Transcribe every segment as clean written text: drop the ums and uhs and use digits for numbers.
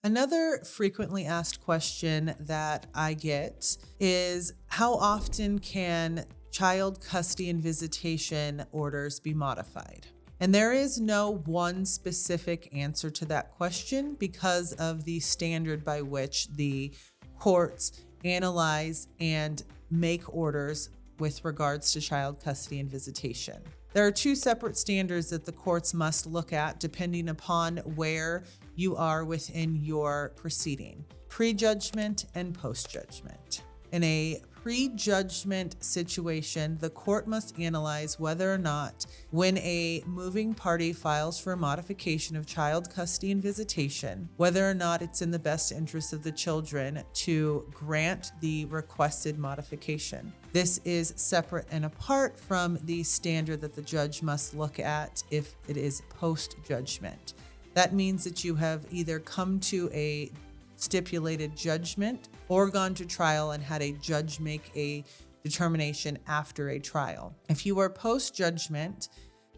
Another frequently asked question that I get is how often can child custody and visitation orders be modified? And there is no one specific answer to that question because of the standard by which the courts analyze and make orders with regards to child custody and visitation. There are two separate standards that the courts must look at depending upon where you are within your proceeding: prejudgment and post-judgment. In a prejudgment situation, the court must analyze whether or not, when a moving party files for a modification of child custody and visitation, whether or not it's in the best interest of the children to grant the requested modification. This is separate and apart from the standard that the judge must look at if it is post-judgment. That means that you have either come to a stipulated judgment or gone to trial and had a judge make a determination after a trial. If you are post-judgment,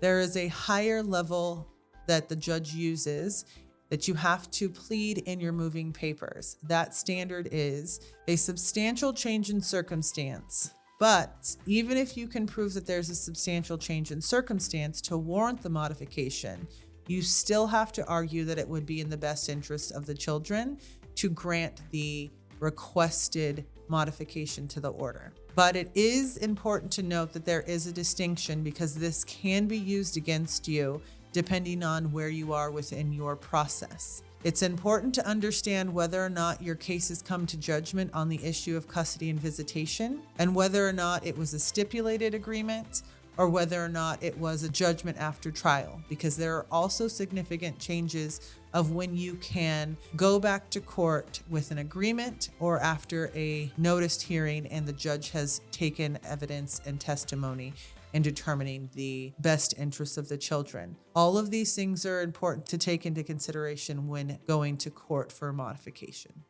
there is a higher level that the judge uses that you have to plead in your moving papers. That standard is a substantial change in circumstance. But even if you can prove that there's a substantial change in circumstance to warrant the modification, you still have to argue that it would be in the best interest of the children to grant the requested modification to the order. But it is important to note that there is a distinction because this can be used against you depending on where you are within your process. It's important to understand whether or not your case has come to judgment on the issue of custody and visitation, and whether or not it was a stipulated agreement or whether or not it was a judgment after trial, because there are also significant changes of when you can go back to court with an agreement or after a noticed hearing and the judge has taken evidence and testimony in determining the best interests of the children. All of these things are important to take into consideration when going to court for a modification.